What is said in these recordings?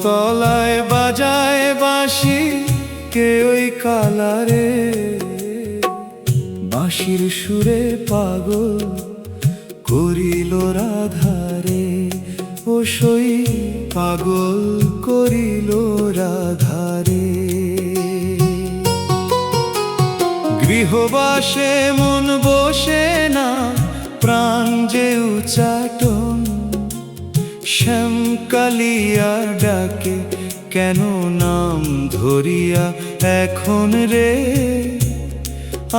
তলায় বাজায় বাঁশি কে ওই কালারে, বাঁশির সুরে পাগল করিল রাধারে, ও সই পাগল করিল রাধারে। গৃহবাসে মন বসে না, প্রাণ যে উচাটন, শ্যামকালিয়া ডাকে কেন নাম ধরিয়া এখন রে,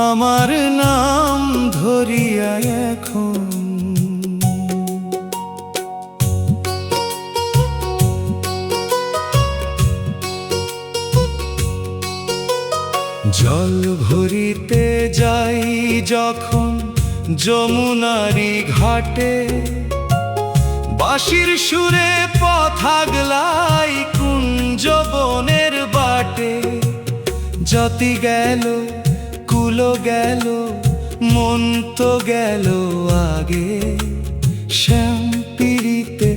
আমার নাম ধরিয়া এখন। জল ভরিতে যাই যখন যমুনারি ঘাটে, বাঁশির সুরে পথ আগলাই কুঞ্জ বনের বাটে। যতি গেল কুলো গেল মন তো গেল আগে, শ্যাম পিড়িতে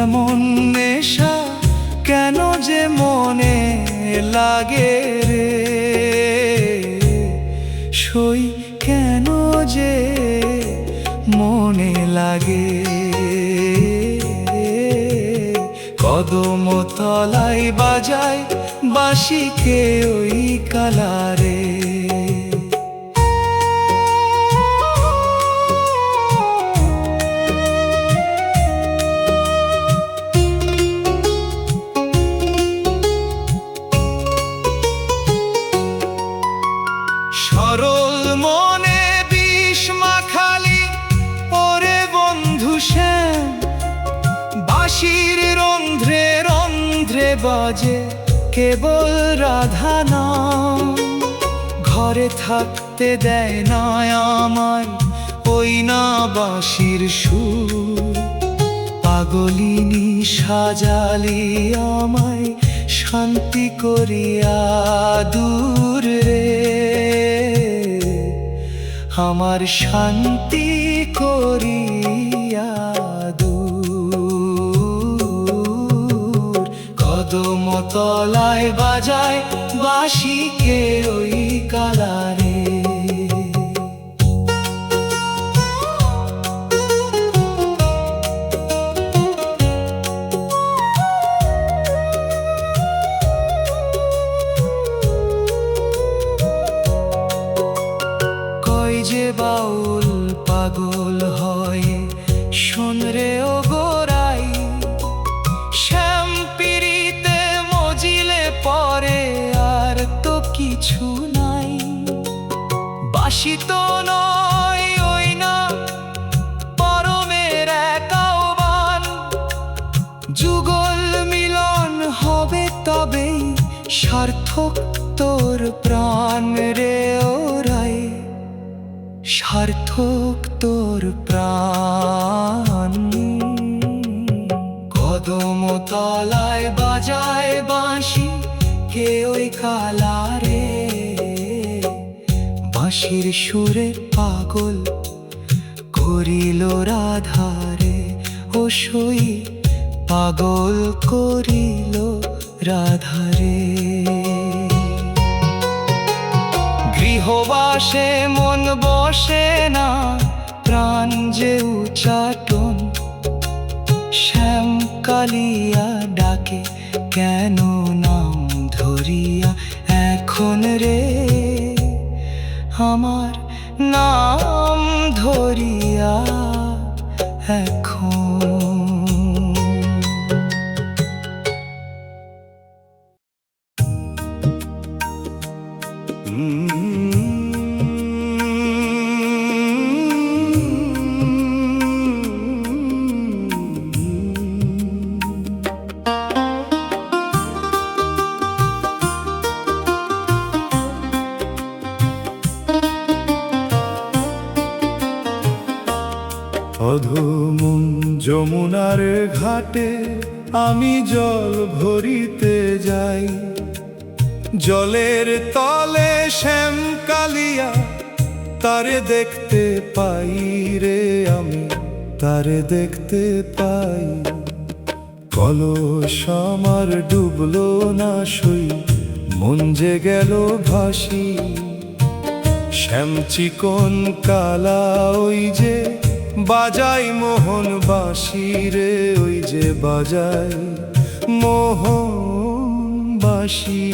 এমন নেশা কেন যে মনে লাগে রে, সই কেন যে মনে লাগে। কদম তলায় বাজায় বাঁশি কে ওই কালারে, সরল মনে বিষ মাখালি ওরে বন্ধু শ্যাম, বাঁশির রন্ধ্রে রন্ধ্রে বাজে কেবল রাধা নাম। ঘরে থাকতে দেয় না আমায় ওই না বাঁশির সুর, পাগলিনী সাজালি আমায় শান্তি করিয়া দূর রে, আমার শান্তি করিয়া দূর। কদম তলায় বাজায় বাঁশি কে ওই কালারে, যে বাউল পাগল হয় শোন রে ও গোরাই, শ্যাম পিড়িতে মজিলে পরে আর তো কিছু নাই। বাঁশি তো নয় ওই না পরমের এক আহ্বান, যুগল মিলন হবে তবেই সার্থক তোর প্রাণ রে ওরাই, সার্থক তোর প্রাণ। কদম তলায় বাজায় বাঁশি কে ওই কালারে, বাঁশির সুরে পাগল করিল রাধারে, ও সই পাগল করিল রাধারে। গৃহবাসে মন বসে না, প্রাণ যে উচাটন, শ্যামকালিয়া ডাকে কেন নাম ধরিয়া এখন রে, আমার নাম ধরিয়া এখন। অধমন যমুনার ঘাটে আমি জল ভরিতে যাই, জলের তলে শ্যামকালিয়া তারে দেখতে পাই রে, আমি তারে দেখতে পাই। কলস আমার ডুবলো না সই, মন যে গেল ভাসি। শ্যামচিকন কালা ওই যে বাজাই মোহন বাঁশি রে, ওই যে বাজাই মোহন বাঁশি।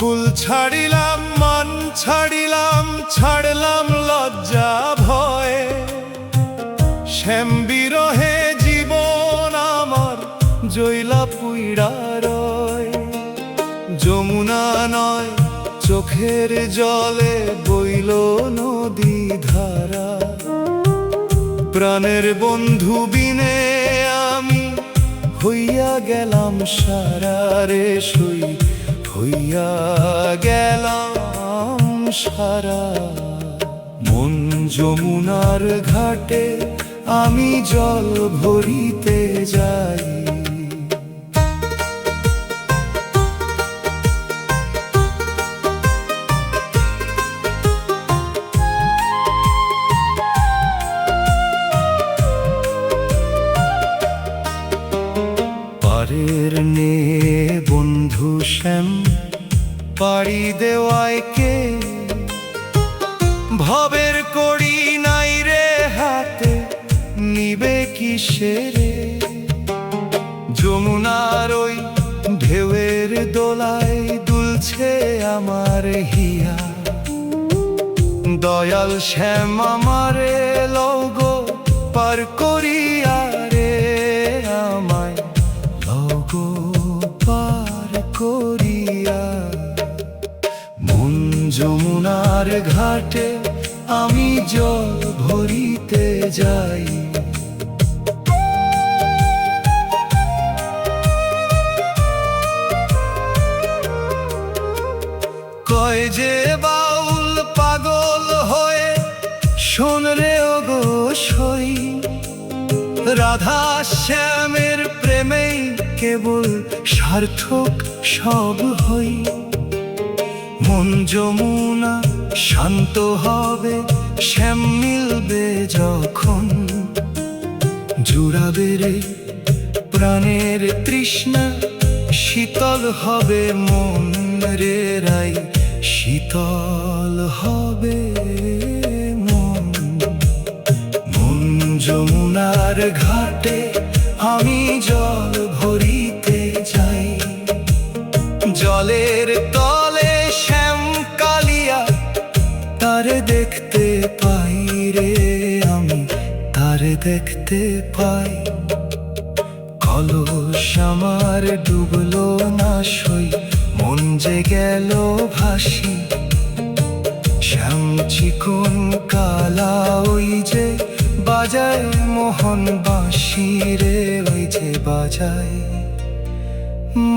কুল ছাড়িলাম মান ছাড়িলাম, ছাড়লাম লজ্জা ভয়ে। শ্যাম বিরহে জীবন আমার জৈলা পুইড়া রয়। যমুনা নয় চোখের জলে বইল নদী ধারা। প্রাণের বন্ধু বিনে আমি হইয়া গেলাম সারা রে, সই হইয়া গেলাম সারা। মন যমুনার ঘাটে আমি জল ভরিতে যাই। পারের নে বন্ধু শ্যাম পাড়ি দেওয়ায় কে, ভবের কড়ি নাই রে হাতে, নিবে কিসেরে। যমুনার ওই ঢেউয়ের দোলায় দুলছে আমার হিয়া। দয়াল শ্যাম আমারে লওগো পার করিয়া রে, আমায় লওগো পার করিয়া। মন যমুনার ঘাটে আমি জল ভরিতে যাই। কয় যে বাউল পাগল হয়ে শোন রে ওগো সই, রাধা শ্যামের প্রেমেই কেবল সার্থক সব হই। মন যমুনা শান্ত হবে শ্যাম মিলবে যখন, জুড়াবে রে প্রাণের তৃষ্ণা, শীতল হবে মন রে রাই, শীতল হবে মন। মন যমুনার ঘাটে আমি জল ভরিতে যাই। জলের তলে শ্যাম কালিয়া তারে দেখতে পাই রে, আমি তারে দেখতে পাই। কলস আমার ডুবলো না সই, মন যে গেল ভাসি। শ্যাম চিকন কালা ওই যে বাজায় মোহন বাঁশি রে, ওই যে বাজায়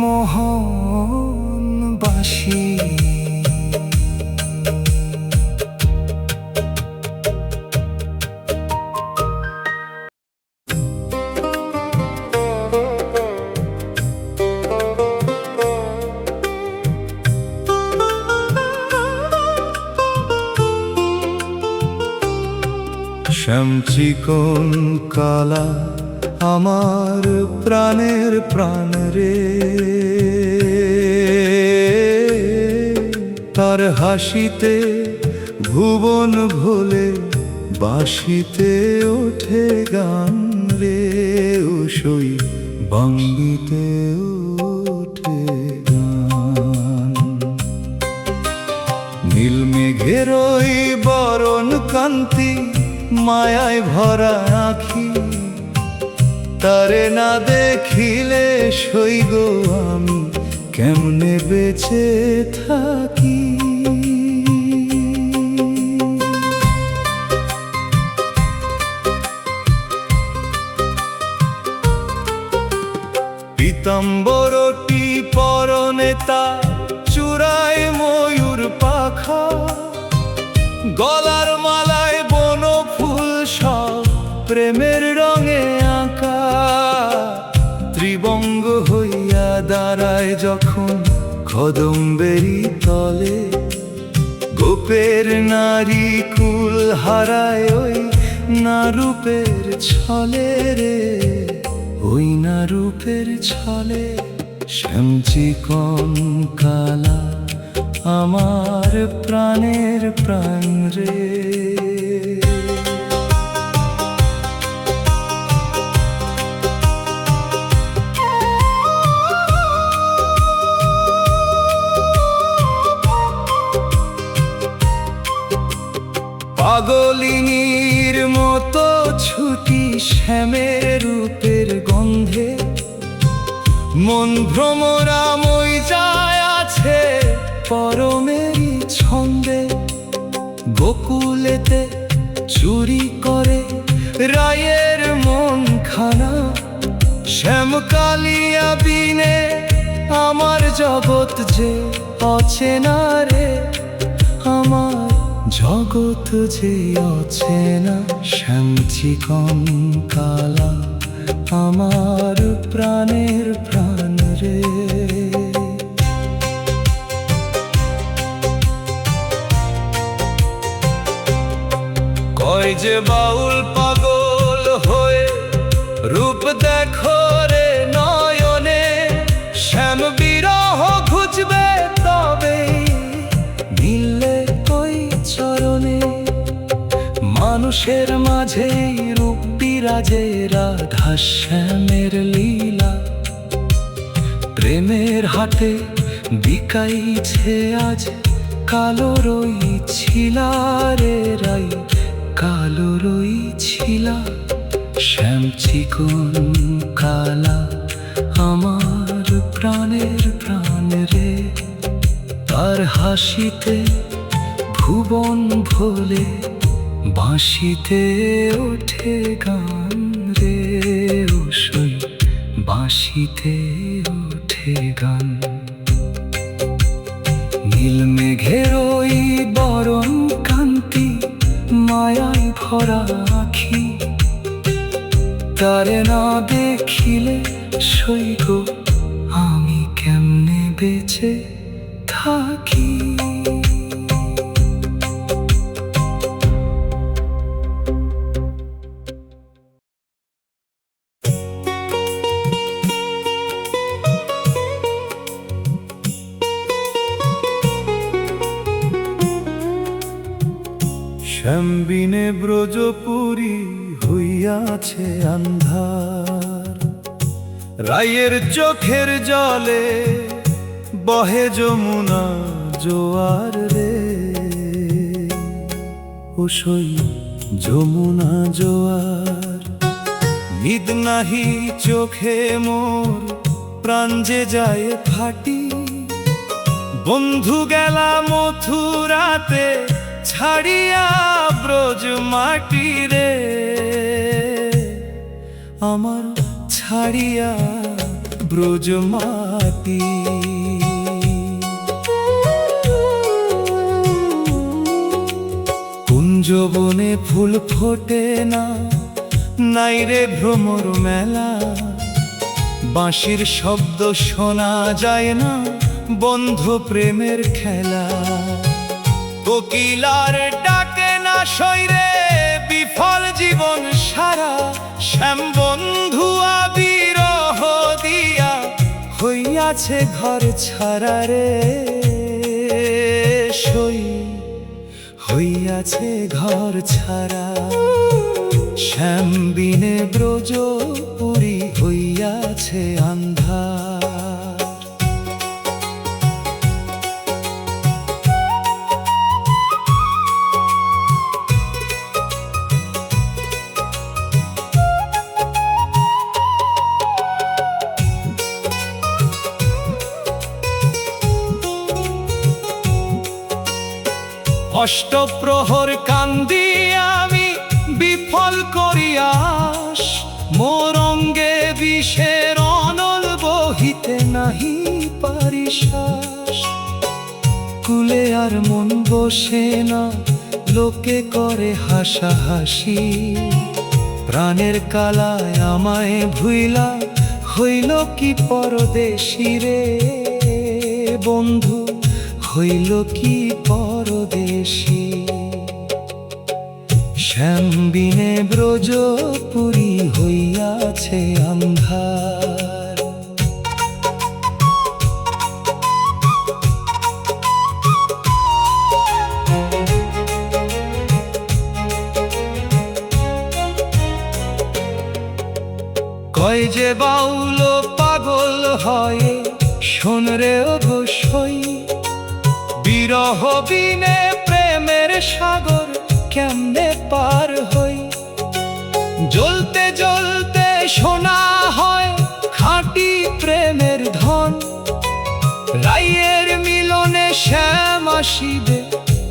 মোহন বাঁশি। শ্যাম চিকন কালা আমার প্রাণের প্রাণ রে, তার হাসিতে ভুবন ভোলে, বাঁশিতে ওঠে গান রে, উষই বাঙ্গিতে ওঠে গান। নীল মেঘের ওই বরণ কান্তি, মায়ায় ভরা আঁখি, তারে না দেখিলে সইগ আমি কেমনে বেঁচে থাকি। পীতাম্বরটি পরনে তার, চূড়ায় ময়ূর পাখা, গলার মালায় বনফুল সব প্রেমের রঙে আঁকা। হইয়া দাঁড়ায় যখন কদম্বেরি তলে, গোপের নারী কুল হারায় ওই না রূপের ছলে রে, ওই না রূপের ছলে। শ্যামচিকন কালা আমার প্রাণের প্রাণ রে। পাগলিনীর মতো ছুটি শ্যামের রূপের গন্ধে, মন ভ্রমরাময় যায় আছে পরমেরই ছন্দে। গোকুলেতে চুরি করে রায়ের মন খানা, শ্যামকালিয়া বিনে আমার জগৎ যে অচেনা রে, আমার জগৎ যে অচেনা। শ্যামচিকন কালা আমার প্রাণের প্রাণ রে। কয় যে বাউল পাগল হয়ে রূপ দেখো রে নয়নে, শ্যাম বিরহ খুঁজবে তবে মিললে ওই চরণে। মানুষের মাঝে রূপ বিরাজে রাধা শ্যামের লীলা, প্রেমের হাটে বিকাইছে আজ কালো রই ছিলা রে রাই, কালো রই ছিলা। শ্যামচিকন কালা আমার প্রাণের প্রাণ রে, তার হাসিতে ভুবন ভোলে, বাঁশিতে ওঠে গান রে, ওই বাঁশিতে ওঠে গান। নীল মেঘের ওই বরণ কান্তি, মায়ায় ভরা আখি, তারে না দেখিলে সইগ আমি কেমনে বেঁচে থাকি। শ্যামবিনে ব্রজপুরী হইয়াছে আন্ধার, রায়ের চোখের জলে বহে যমুনা জোয়ার রে, ওসই যমুনা জোয়ার। নিদ নাহি চোখে মোর প্রাণ যে যায় ফাটি, বন্ধু গেলা মথুরাতে ছাড়িয়া ব্রজ মাটি রে, আমার ছাড়িয়া ব্রজ মাটি। কুঞ্জবনে ফুল ফোটে না, নাই রে ভ্রমর মেলা, বাঁশির শব্দ শোনা যায় না, বন্ধ প্রেমের খেলা। কোকিলার ডাকে না সইরে বিফল জীবন সারা, শ্যাম বন্ধু বিরহ দিয়া হইয়াছে ঘর ছাড়া রে, সই হইয়াছে ঘর ছাড়া। শ্যাম বিনে ব্রজপুরী হইয়াছে আন্ধার। অষ্টপ্রহর কান্দি আমি বিফল করিয়াস, মোর অঙ্গে বিষের অনল বহিতে নাহি পারি শ্বাস। কুলে আর মন বসে না, লোকে করে হাসাহাসি, প্রাণের কালায় আমায় ভুইলা হইল কি পরদেশী রে বন্ধু, হইল কি পরদেশী। শ্যামবিনে ব্রজপুরী হইয়াছে আন্ধার। কয় যে বাউল পাগল হয় শোন রে অবশ্যই, বিরহ বিনে প্রেমের সাগর কেমনে পার হই। জ্বলতে জ্বলতে শোনা হয় খাঁটি প্রেমের ধন, রাইয়ের মিলনে শ্যাম আসিবে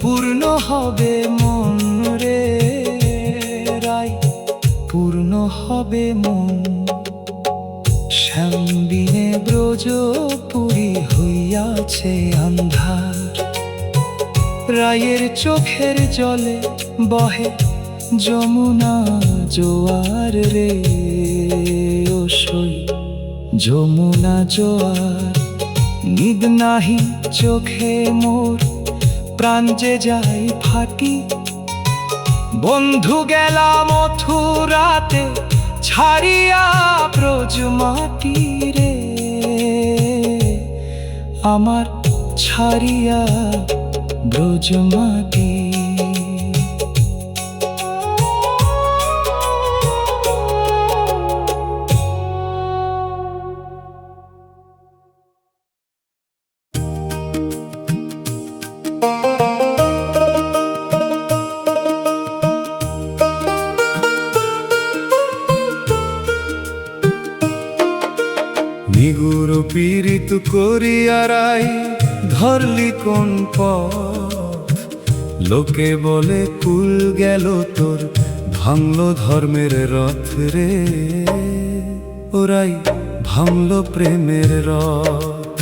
পূর্ণ হবে মন রে রাই, পূর্ণ হবে মন। শ্যামবিনে ব্রজপুরী হইয়াছে আন্ধার। রায়ের চোখের জলে বহে যমুনা জোয়ার রে ও সই, যমুনা জোয়ার। নিদ নাহি চোখে মোর প্রাণ যে যায় ফাটি, বন্ধু গেলা মথুরাতে ছাড়িয়া ব্রজ মাটি রে আমার, ছাড়িয়া ব্রজ মাটি। নিগুর পীড়িত করিয়ারাই ধরলি কোন পথ, লোকে বলে কুল গেল তোর ভাঙল ধর্মের রথ রে, ওরাই ভাঙল প্রেমের রথ।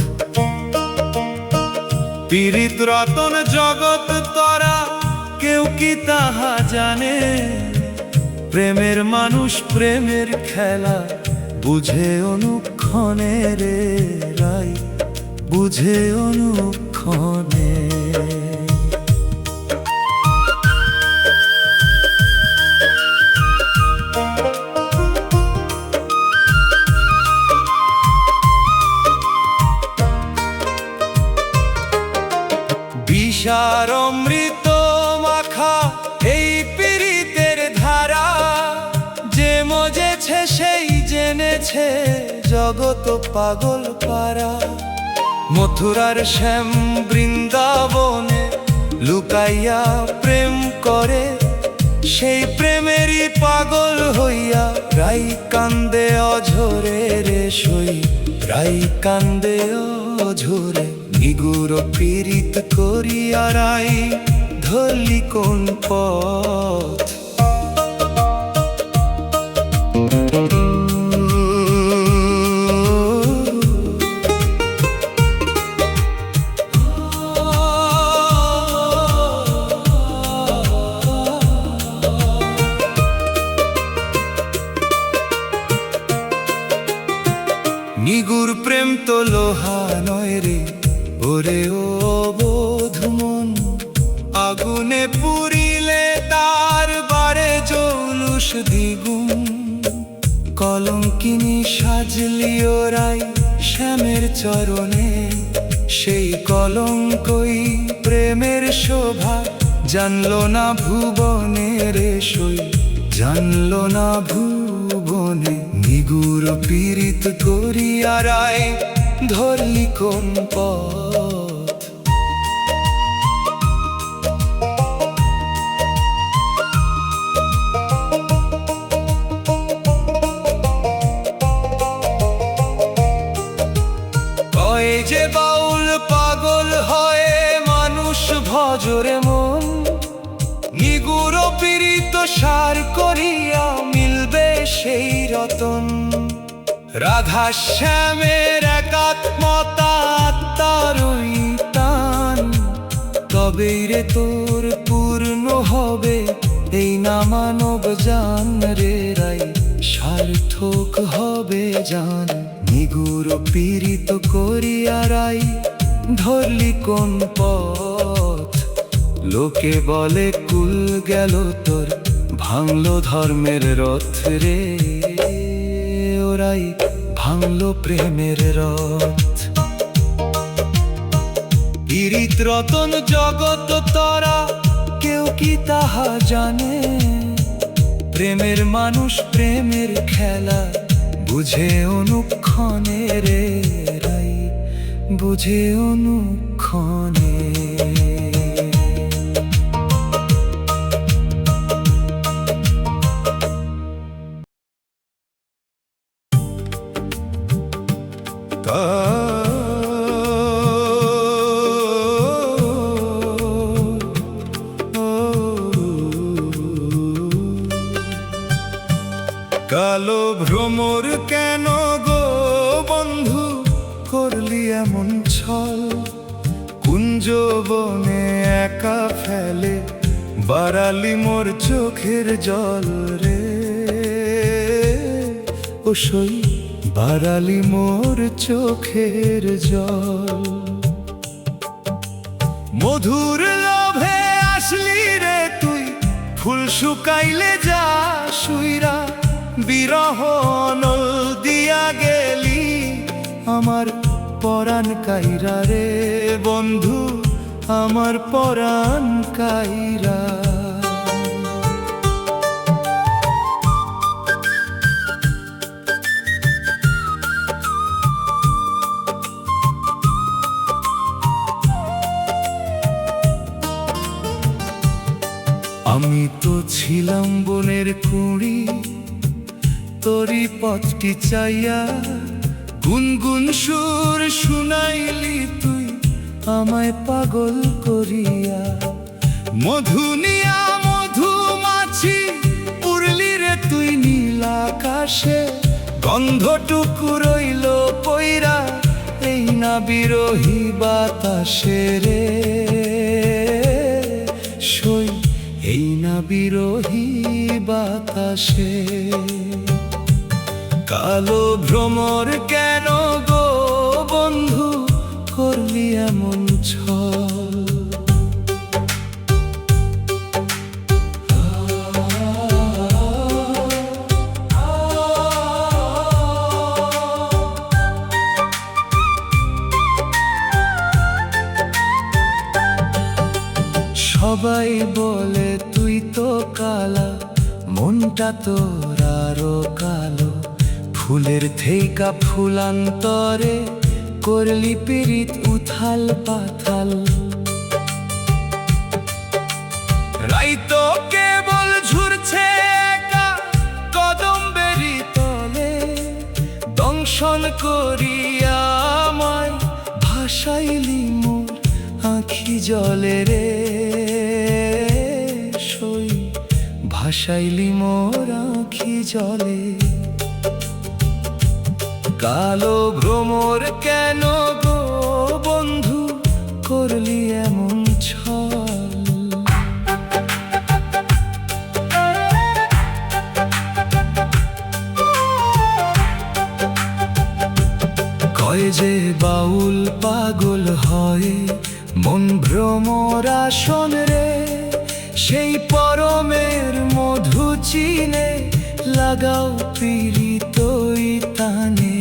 পীড়িত রতন জগৎ তরা কেউ কি তাহা জানে, প্রেমের মানুষ প্রেমের খেলা বুঝে অনুক্ষণে রে রাই, বুঝে অনুক্ষণে। বিষার অমৃত মাখা এই পীড়িতের ধারা, যে মজেছে সেই জেনেছে জগৎ পাগল পারা। মথুরার শ্যাম বৃন্দাবনে লুকাইয়া প্রেম করে, সেই প্রেমেরই পাগল হইয়া রাই কান্দে অঝরে রে সই, রাই কান্দে অঝরে। নিগুর পীড়িত করিয়া রাই ধরলি কোন পথ, নিগুর প্রেম তো লোহা নয় রে ওরে ও অবোধ মন, আগুনে পুরিলে তার বারে জৌলুস দ্বিগুণ। কলঙ্কিনী সাজলি ওরাই শ্যামের চরণে, সেই কলঙ্কই প্রেমের শোভা জানলো না ভুবনে রে সই, জানলো না ভুবনে। নিগুর পীড়িত করিয়া রাই ধরলি কোন পথ, কয় যে বাউল পাগল হয় মানুষ ভজরে মন, নিগুর পীড়িত সার করিয়া মিলবে সেই রতন। রাধা শ্যামের একাত্মতা আত্মারই টান, তবেই রে তোর পূর্ণ হবে এই না মানব জান রে রাই, সার্থক হবে জান। গুরু পীড়িত করিয়ারাই ধরলি কোন পথ? লোকে বলে কুল গেল তোর, ভাঙলো ধর্মের রথ রে, ওরাই ভাঙলো প্রেমের রথ। পীড়িত রতন জগত তরা, কেউ কি তাহা জানে? প্রেমের মানুষ প্রেমের খেলা বুঝে অনুক্ষণে রে রাই, বুঝে অনুক্ষণে। কালো ভ্রমর কেন গো বন্ধু করলি এমন ছল? কুঞ্জ বনে একা ফেলে বাড়ালি মোর চোখের জল রে, ও সই বাড়ালি মোর চোখের জল। মধুর লোভে আসলি রে তুই, ফুল শুকাইলে যা শুইরা, বিরহ নল দিয়া গেলি আমার পরাণ কাইরা রে বন্ধু, আমার পরাণ কাইরা। আমি তো ছিলাম বনের কুঁড়ি, তোরি পথটি চাইয়া গুনগুন সুর শুনাইলি তুই আমায় পাগল করিয়া। মধুনিয়া মধুমাছি উড়লি রে তুই নীল আকাশে, গন্ধটুকু রইল পইরা এই না বিরহী বাতাসে রে, সই এই না বিরহী বাতাসে। কালো ভ্রমর কেন গো বন্ধু করলি এমন ছল? সবাই বলে তুই তো কালা, মনটা তোর আরো কালো। ফুলের থেইকা ফুলান্তরে করলি পীড়িত উথাল পাথাল। রাইতো কেবল ঝুরছে একা কদম বেরি তলে, দংশন করিয়া আমায় ভাসাইলি মোর আঁখি জলে রে, সই ভাসাইলি মোর আঁখি জলে। কালো ভ্রমর কেন গো বন্ধু করলি এমন ছল? কয় যে বাউল পাগল হয় মন ভ্রমর আসন রে, সেই পরমের মধু চিনে লাগাও পীড়িতই তানে।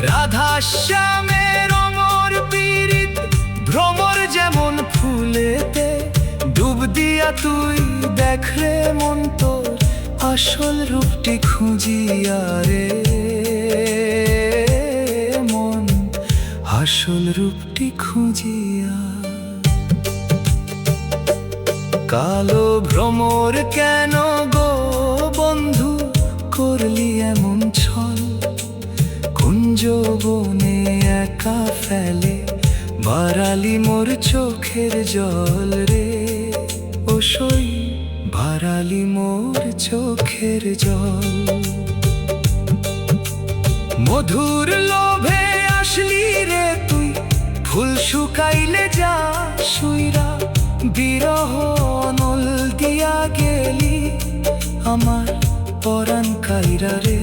রাধা শ্যামের অমর পীড়িত ভ্রমর যেমন ফুলেতে, ডুব দিয়া তুই দেখরে মন তোর আসল রূপটি খুঁজিয়া রে, মন আসল রূপটি খুঁজিয়া। কালো ভ্রমর কেন গো বন্ধু করলি এমন ছল? কুঞ্জ বনে একা ফেলে বাড়ালি মোর চোখের জল রে, ও সই বাড়ালি মোর চোখের জল। মধুর লোভে আসলি রে তুই, ফুল শুকাইলে যা শুইরা, বিরহ নল দিয়া গেলি আমার পরাণ কাইরা রে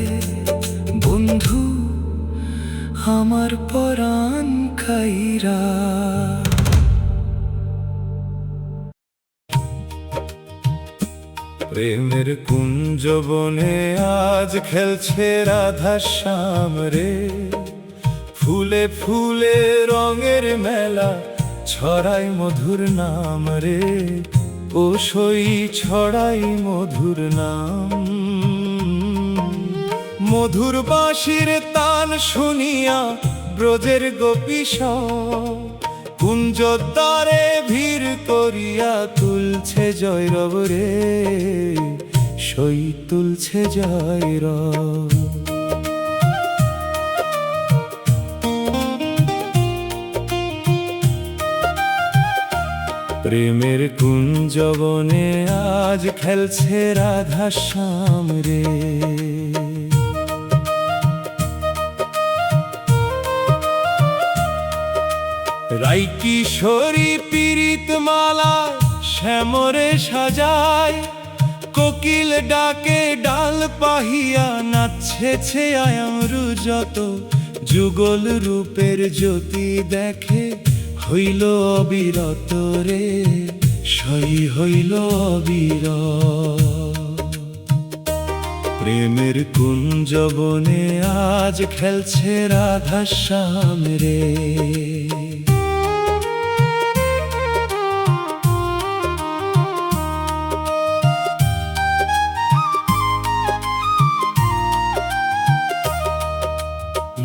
বন্ধু। আমার পরাণ খাইরা। প্রেমের কুঞ্জ বনে আজ খেলছে রাধা শ্যাম রে, ফুলে ফুলে রঙের মেলা ছড়াই মধুর নাম রে, ও সই ছড়াই মধুর নাম। মধুর বাঁশির তান শুনিয়া ব্রজের গোপী সব কুঞ্জদ্বারে ভিড় করিয়া তুলছে জয়রব রে, সই তুলছে জয়রব। প্রেমের কুঞ্জ বনে আজ খেলছে রাধা শ্যাম রে। রাই কিশোরী পীড়িত মালা শ্যামরে সাজায়, কোকিল ডাকে ডাল পাহিয়া নাচছে আয়ামরু যত, যুগল রূপের জ্যোতি দেখে হইল অবিরত রে, সই হইল অবিরত। প্রেমের কুঞ্জ বনে আজ খেলছে রাধা শ্যাম রে।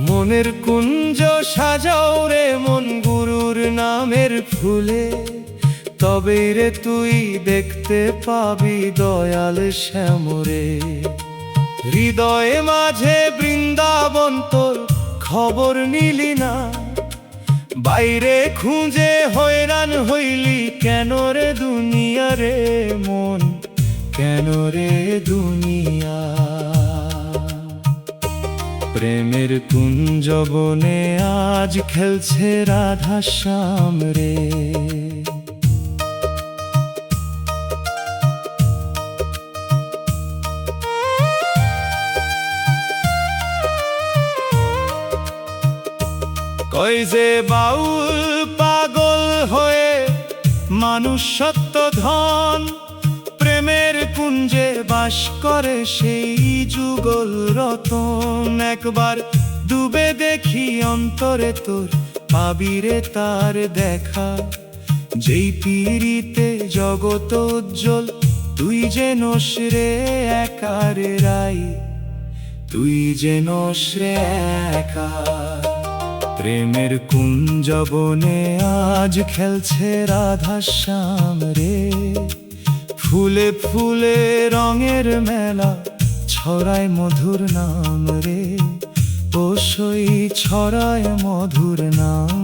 মনের কুঞ্জ সাজাও রে মন গুরুর নামের ফুলে, তবেই রে তুই দেখতে পাবি দয়াল শ্যামরে। হৃদয়ে মাঝে বৃন্দাবন তোর খবর নিলি না, বাইরে খুঁজে হয়রান হইলি কেন রে দুনিয়া রে মন, কেন রে দুনিয়া। প্রেমের কুঞ্জ বনে আজ খেলছে রাধা শ্যাম রে। কই যে বাউল পাগল হয়ে মানুষ সত্য ধন, প্রেমের কুঞ্জে বাস করে সেই যুগল রতন। একবার ডুবে দেখি অন্তরে তোর, পাবি রে তার দেখা, যেই পীড়িতে জগত উজ্জ্বল তুই যেন রে একার রাই, তুই যেন রে একা। প্রেমের কুঞ্জ বনে আজ খেলছে রাধা শ্যাম রে, ফুলে ফুলে রঙের মেলা ছড়ায় মধুর নাম রে, ও সই ছড়ায় মধুর নাম।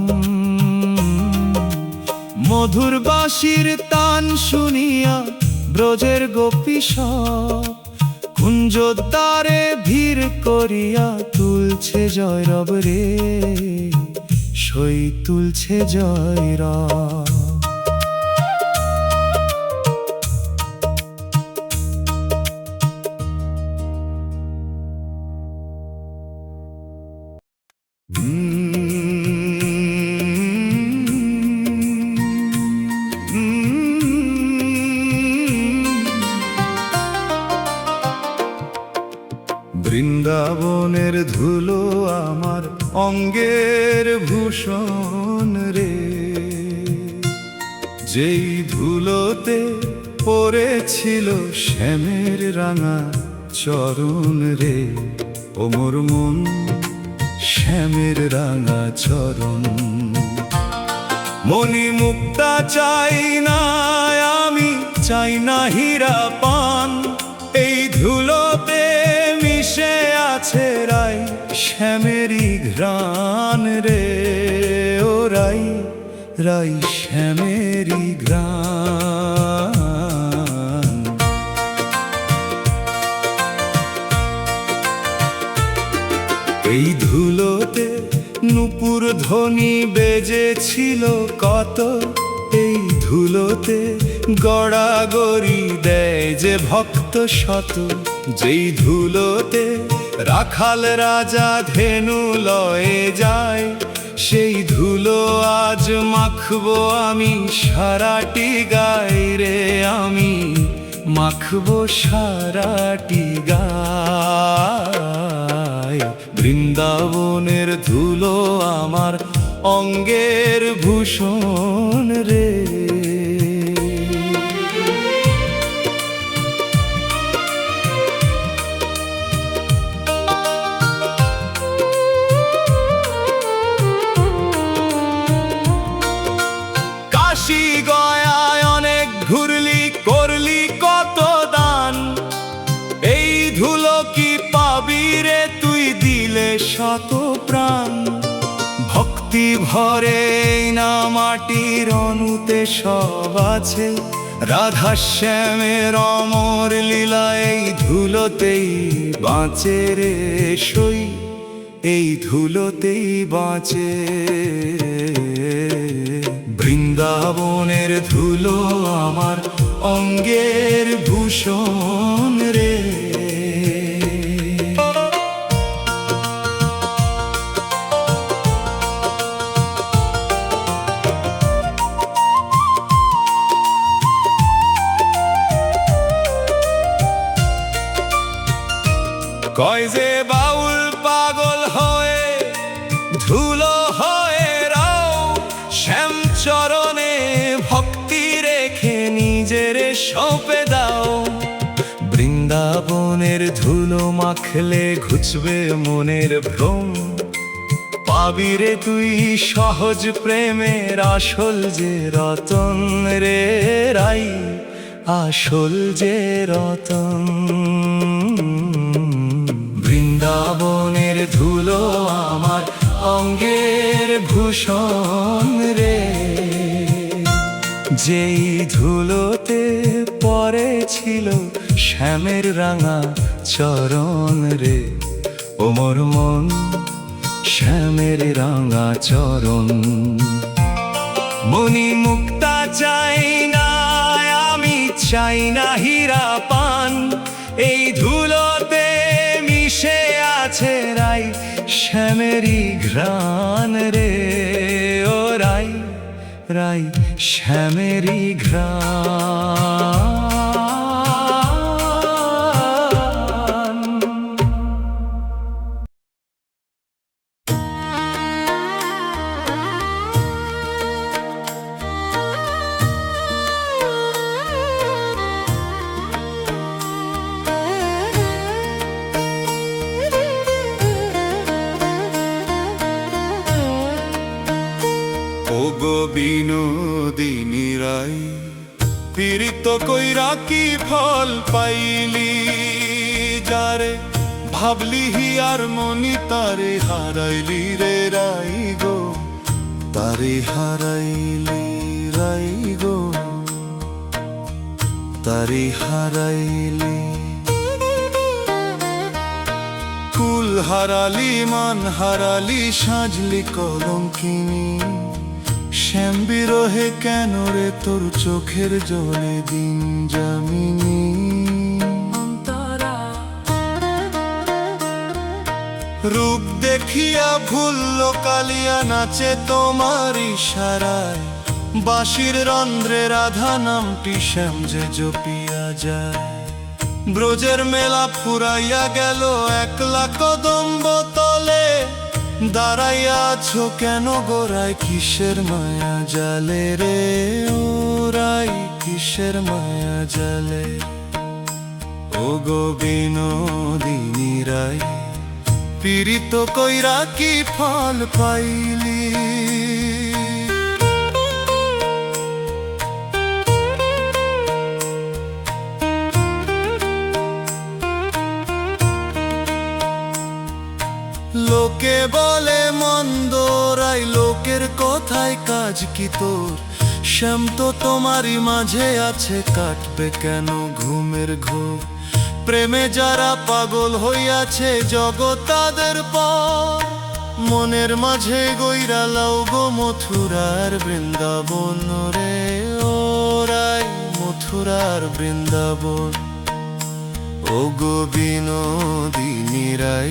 মধুর বাঁশির তান শুনিয়া ব্রজের গোপী সব কুঞ্জদ্বারে ভিড় করিয়া তুলছে জয়রব রে, সই তুলছে জয়রব। বৃন্দাবনের ধুলো আমার অঙ্গের ভূষণ রে, যেই ধুলোতে পড়েছিল শ্যামের রাঙা চরণ রে, ও মোর মন শ্যামের রাঙা চরণ। মণি মুক্তা চাই না আমি, চাই না হীরা পান, এই ধুলোতে মিশে আছে রাই শ্যামেরই ঘ্রাণ রে, ও রাই রাই শ্যামেরই ঘ্রাণ। এই ধুলোতে নূপুর ধ্বনি বেজেছিল কত, এই ধুলোতে গড়াগড়ি দেয় যে ভক্ত শত, যেই ধুলোতে রাখাল রাজা ধেনু লয়ে যায়, সেই ধুলো আজ মাখবো আমি সারাটি গায়ে রে, আমি মাখবো সারাটি গায়ে। বৃন্দাবনের ধুলো আমার অঙ্গের ভূষণ রে। কাশী গয়ায় অনেক ঘুরলি, করলি কত দান, এই ধুলো কি পাবি রে তুই দিলে শত প্রাণ। ভক্তি ভরে না মাটির অনুতে সব আছে, রাধা শ্যামের অমর লীলা এই ধুলোতেই বাঁচে রে সই, এই ধুলোতেই বাঁচে। বৃন্দাবনের ধুলো আমার অঙ্গের ভূষণ রে। কয় যে বাউল পাগল হয়ে ধুলো হয়ে রাও, শ্যাম চরণে ভক্তি রেখে নিজের সঁপে দাও। বৃন্দাবনের ধুলো মাখলে ঘুচবে মনের ভ্রম, পাবি রে তুই সহজ প্রেমের আসল যে রতন রে রাই, আসল যে রতন। বৃন্দাবনের ধুলো আমার অঙ্গের ভূষণ রে, যেই ধুলোতে পড়েছিল শ্যামের রাঙা চরণ রে, ও মোর মন শ্যামের রাঙা চরণ। মণি মুক্তা চাই না আমি, চাই না হীরা পান, এই ধুলোতে মিশে আছে রাই শ্যামেরই ঘ্রাণ রে, ও রাই রাই শ্যামেরই ঘ্রাণ। ও গো বিনোদিনী রাই, পীড়িত কইরা কি ফল পাইলি, যারে ভাবলি হিয়ার মনি তারে হারাইলি রে রাই গো, তারে হারাইলি রাই গো, তারে হারাইলি। কুল হারালি মান হারালি সাজলি কলঙ্কিনী, শ্যাম বিরহে কেন রে তোর চোখের জলে দিন যামিনী। রূপ দেখিয়া ভুলল কালিয়া নাচে তোমার ইশারায়, বাঁশির রন্ধ্রে রাধা নামটি শ্যাম যে জপিয়া যায়। ব্রজের মেলা ফুরাইয়া গেল একলা কদম্ব তলে, দাঁড়াইয়া আছো কেন গোরাই কিসের মায়া জালে রে, ও রাই কিসের মায়া জালে। ও গো বিনোদিনী রাই, পীড়িত কইরা কি ফল পাইলি। লোকে বলে মন্দ রাই, লোকের কথায় কাজ কি তোর, শ্যাম তো তোমারই মাঝে আছে, কাটবে কেন ঘুমের ঘোর। প্রেমে যারা পাগল হইয়াছে জগৎ তাদের পর, মনের মাঝে গইরা লাও গো মথুরার বৃন্দাবন রে, ও রাই মথুরার বৃন্দাবন। ও ওগো বিনোদিনী রাই,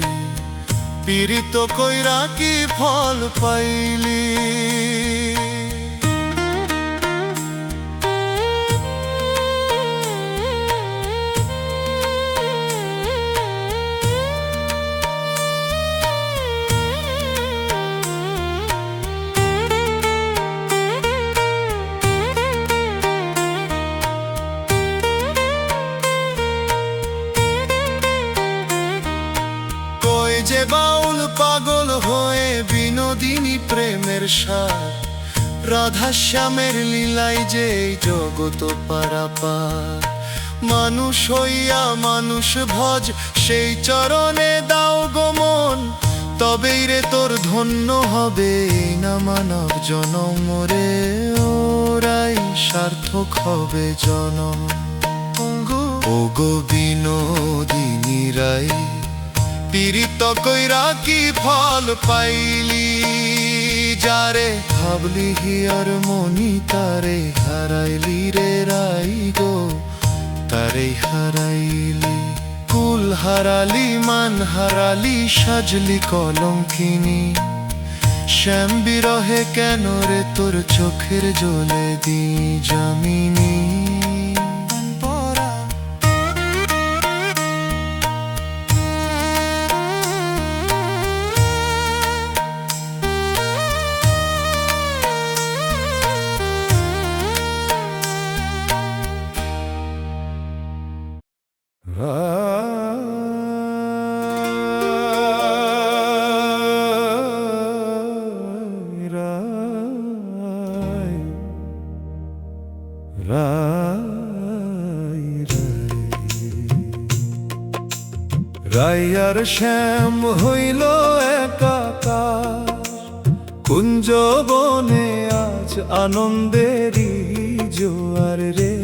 পীড়িত কইরা কি ফল পাইলি? কই যে বাউল পাগল হয়ে বিনোদিনী প্রেমের সার, রাধা শ্যামের লীলাই যে এই জগত পারাপার। মানুষ হইয়া মানুষ ভজ, সেই চরণে দাও গো মন, তবেই রে তোর ধন্য হবে না মানব জনম রে। ওরাই সার্থক হবে জনম। ওগো বিনোদিনী রাই, পীড়িত কইরা কি ফল পাইলি? যারে ভাবলি হিয়ার মনি, তারে হারাইলি রে রাই গো, তারে হারাইলি। কুল হারালি, মান হারালি, সাজলি কলঙ্কিনী। শ্যাম বিরহে কেন রে তোর চোখের জলে দি জামিনী? রাই আর শ্যাম হইল একাকার, কুঞ্জ বনে আজ আনন্দেরই জোয়ার রে।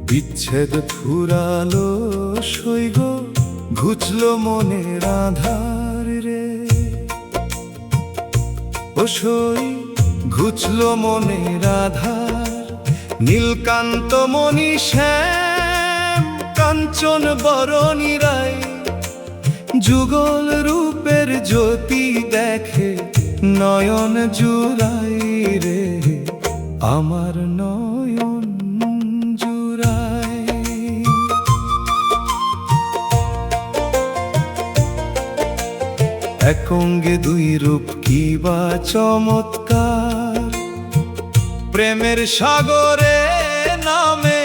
বিচ্ছেদ ফুরালো সইগ, ঘুচলো মনের আধার রে। ও সই ঘুচলো মনের আধার, নীলকান্ত মণি শ্যাম কাঞ্চন বরণী রাই। যুগল রূপের জ্যোতি দেখে নয়ন জুড়াই রে, আমার নয়ন জুড়াই। এক অঙ্গে দুই রূপ কি বা চমৎকার, প্রেমের সাগরে নামে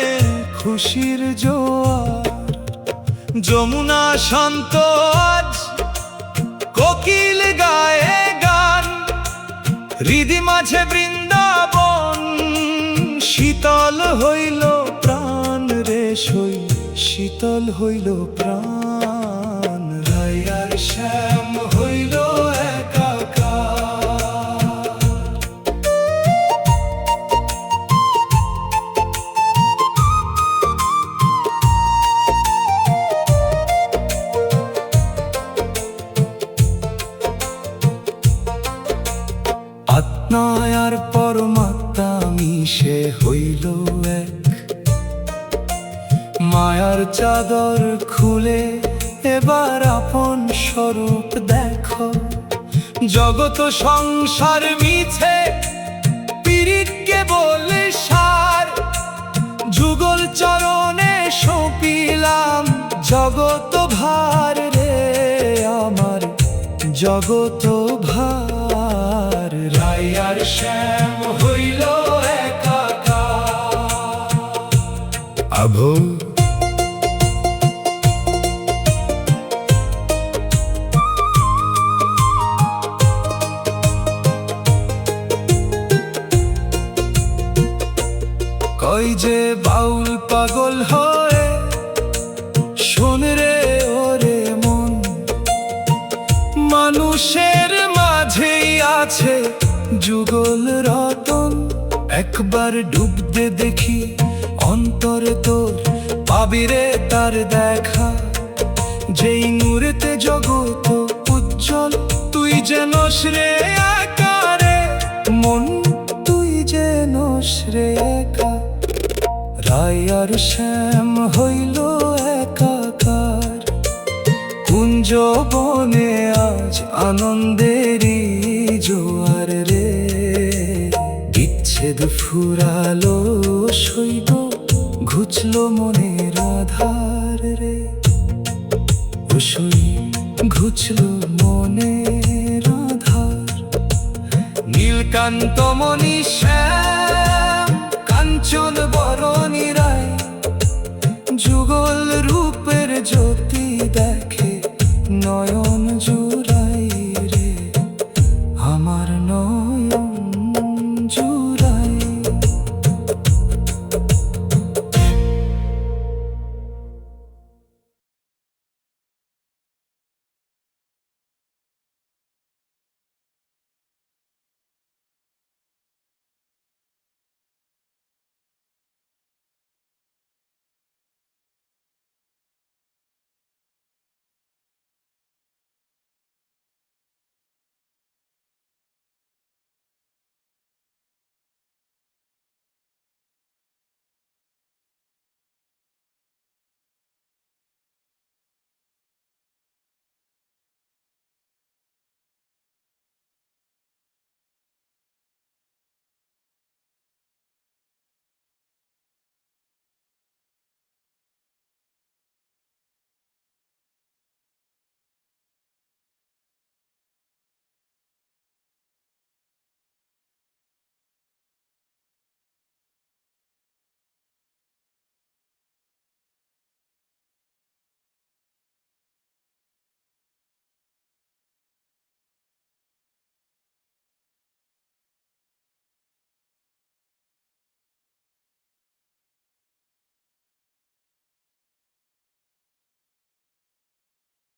খুশির জোয়ার। যমুনা শান্ত আজ কোকিল গায়ে গান, হৃদি মাঝে বৃন্দাবন শীতল হইল প্রাণ রে। সই শীতল হইল প্রাণ, রাই আর শ্যাম হইল একাকার। আত্মা আর পরমাত্মা মিশে হইল এক, মায়ার চাদর খুলে এবার আপন স্বরূপ দেখো। জগত সংসার মিছে, পীড়িতকে বলে সার। যুগল চরণে সঁপিলাম জগত ভার রে, আমার জগত ভার। রাই আর শ্যাম হইল একাকার। আভো কই যে বাউল পাগল হয়ে শোন রে ওরে মন, মানুষের মাঝেই আছে যুগল রতন। একবার ডুব দে দেখি অন্তরে তোর, পাবি রে তার দেখা। যেই নূরেতে জগত উজ্জ্বল, তুই যেন রে একা রে মন, তুই যেন রে একা। রাই আর শ্যাম হইল একা। আনন্দেরই জোয়ার রে, বিচ্ছেদ ফুরালো সইব, ঘুচলো মনের আধার রে, সই ঘুচলো মনের আধার। নীলকান্ত মণি শ্যাম কাঞ্চন বরণী রায়, যুগল রূপের জ্যোতি দেখে নয়ন জুড়াই রে, আমার নয়